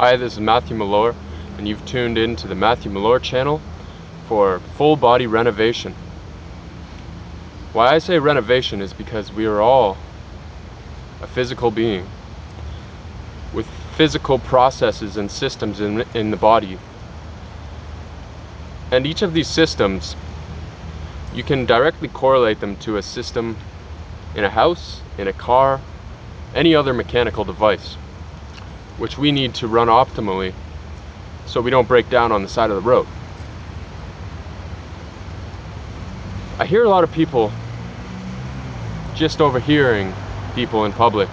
Hi, this is Matthew Malore, and you've tuned in to the Matthew Malore channel for full body renovation. Why I say renovation is because we are all a physical being with physical processes and systems in the body. And each of these systems, you can directly correlate them to a system in a house, in a car, any other mechanical device, which we need to run optimally so we don't break down on the side of the road. I hear a lot of people, just overhearing people in public,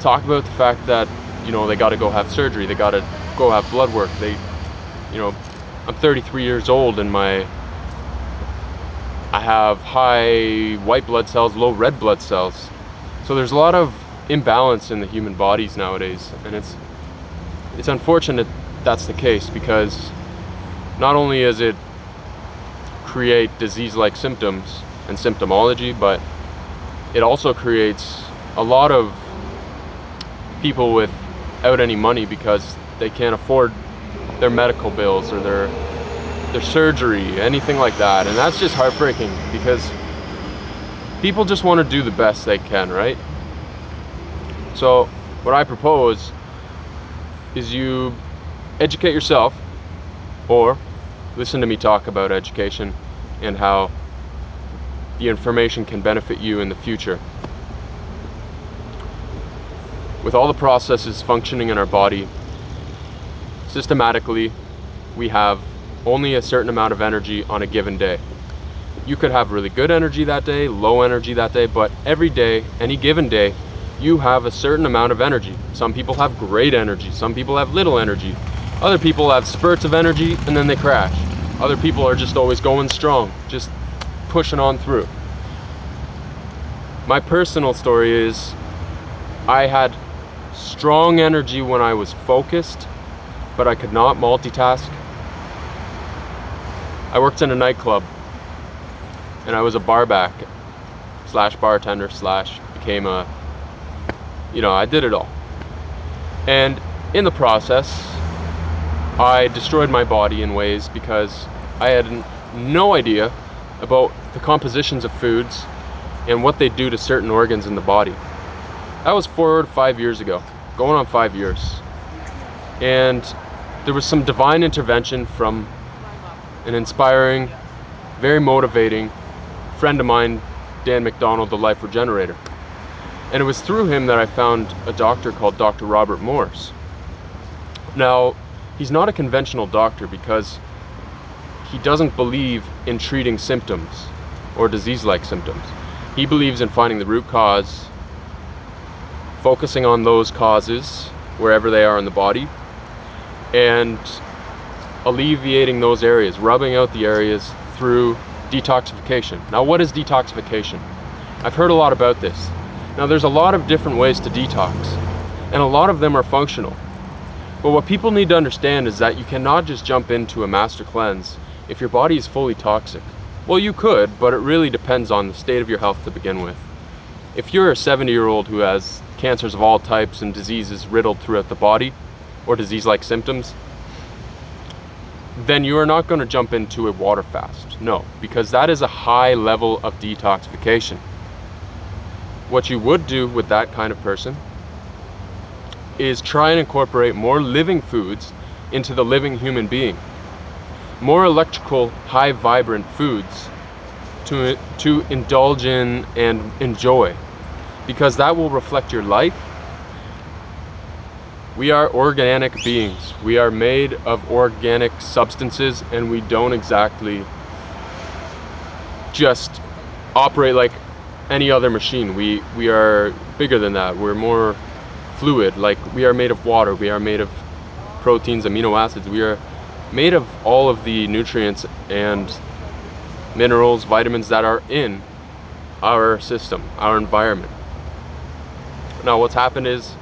talk about the fact that, they gotta go have surgery, they gotta go have blood work, I'm 33 years old and I have high white blood cells, low red blood cells. So there's a lot of imbalance in the human bodies nowadays, and it's unfortunate that's the case, because not only does it create disease-like symptoms and symptomology, but it also creates a lot of people without any money because they can't afford their medical bills or their surgery, anything like that. And that's just heartbreaking, because people just want to do the best they can, right? So what I propose is you educate yourself, or listen to me talk about education and how the information can benefit you in the future. With all the processes functioning in our body, systematically, we have only a certain amount of energy on a given day. You could have really good energy that day, low energy that day, but every day, any given day, you have a certain amount of energy. Some people have great energy, some people have little energy. Other people have spurts of energy and then they crash. Other people are just always going strong, just pushing on through. My personal story is I had strong energy when I was focused, but I could not multitask. I worked in a nightclub and I was a barback slash bartender slash became a, I did it all. And in the process, I destroyed my body in ways because I had no idea about the compositions of foods and what they do to certain organs in the body. That was 4 to 5 years ago, going on 5 years. And there was some divine intervention from an inspiring, very motivating friend of mine, Dan McDonald, the Life Regenerator. And it was through him that I found a doctor called Dr. Robert Morse. Now, he's not a conventional doctor because he doesn't believe in treating symptoms or disease-like symptoms. He believes in finding the root cause, focusing on those causes wherever they are in the body, and alleviating those areas, rubbing out the areas through detoxification. Now, what is detoxification? I've heard a lot about this. Now, there's a lot of different ways to detox, and a lot of them are functional. But what people need to understand is that you cannot just jump into a master cleanse if your body is fully toxic. Well, you could, but it really depends on the state of your health to begin with. If you're a 70-year-old who has cancers of all types and diseases riddled throughout the body, or disease-like symptoms, then you are not going to jump into a water fast. No, because that is a high level of detoxification. What you would do with that kind of person is try and incorporate more living foods into the living human being. More electrical, high vibrant foods to indulge in and enjoy, because that will reflect your life. We are organic beings. We are made of organic substances, and we don't exactly just operate like any other machine. We are bigger than that. We're more fluid. Like, we are made of water, we are made of proteins, amino acids, we are made of all of the nutrients and minerals, vitamins that are in our system, our environment. Now, what's happened is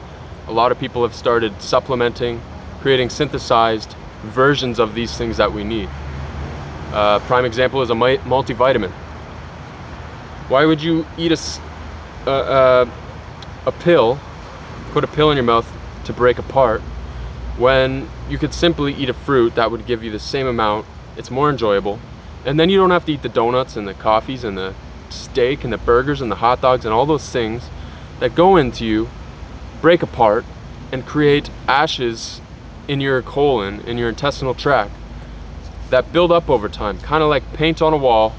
a lot of people have started supplementing, creating synthesized versions of these things that we need. Prime example is a multivitamin. Why would you eat a pill, put a pill in your mouth to break apart, when you could simply eat a fruit that would give you the same amount. It's more enjoyable, and then you don't have to eat the donuts and the coffees and the steak and the burgers and the hot dogs and all those things that go into you, break apart, and create ashes in your colon, in your intestinal tract, that build up over time, kind of like paint on a wall,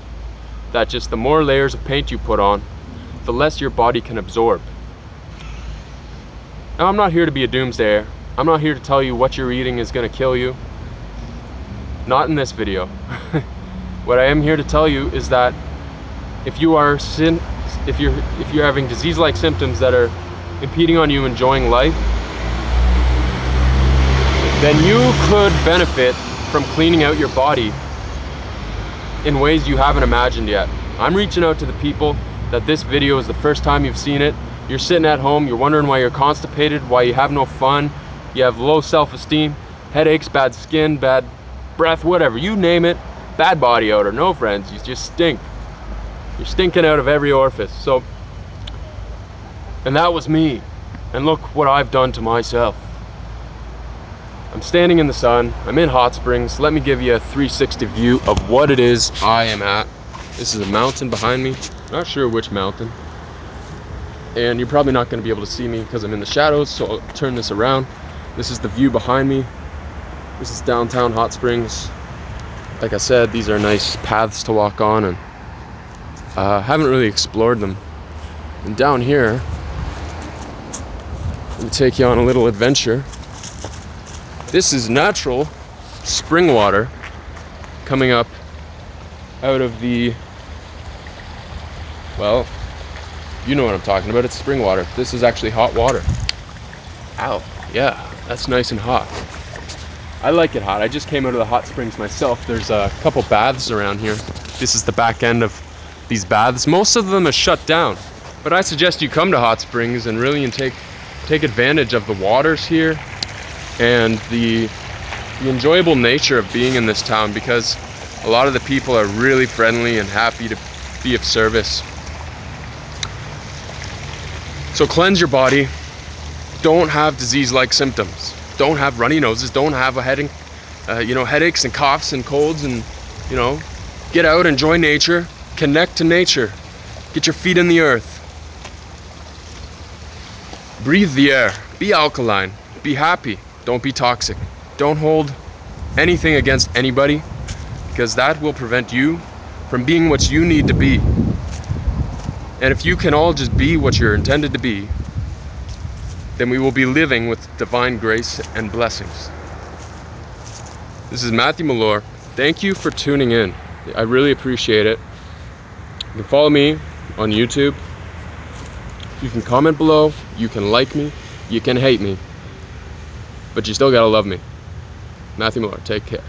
that just the more layers of paint you put on, the less your body can absorb. Now, I'm not here to be a doomsdayer. I'm not here to tell you what you're eating is going to kill you. Not in this video. What I am here to tell you is that if you're having disease-like symptoms that are impeding on you enjoying life, then you could benefit from cleaning out your body in ways you haven't imagined yet. I'm reaching out to the people that this video is the first time you've seen it. You're sitting at home, you're wondering why you're constipated, why you have no fun, you have low self-esteem, headaches, bad skin, bad breath, whatever, you name it, bad body odor. No, friends, you just stink. You're stinking out of every orifice. So, and that was me. And look what I've done to myself. I'm standing in the sun, I'm in hot springs. Let me give you a 360 view of what it is I am at. This is a mountain behind me, not sure which mountain. And you're probably not gonna be able to see me because I'm in the shadows, so I'll turn this around. This is the view behind me. This is downtown Hot Springs. Like I said, these are nice paths to walk on, and haven't really explored them. And down here, let me take you on a little adventure. This is natural spring water coming up out of the, well, you know what I'm talking about. It's spring water. This is actually hot water. Ow, yeah, that's nice and hot. I like it hot. I just came out of the hot springs myself. There's a couple baths around here. This is the back end of these baths. Most of them are shut down, but I suggest you come to hot springs and really take advantage of the waters here and the enjoyable nature of being in this town, because a lot of the people are really friendly and happy to be of service. So cleanse your body. Don't have disease-like symptoms. Don't have runny noses. Don't have a headache, headaches and coughs and colds, and get out, enjoy nature, connect to nature, get your feet in the earth, breathe the air, be alkaline, be happy. Don't be toxic. Don't hold anything against anybody, because that will prevent you from being what you need to be. And if you can all just be what you're intended to be, then we will be living with divine grace and blessings. This is Matthew Malore. Thank you for tuning in. I really appreciate it. You can follow me on YouTube. You can comment below. You can like me. You can hate me. But you still gotta love me. Matthew Malore, take care.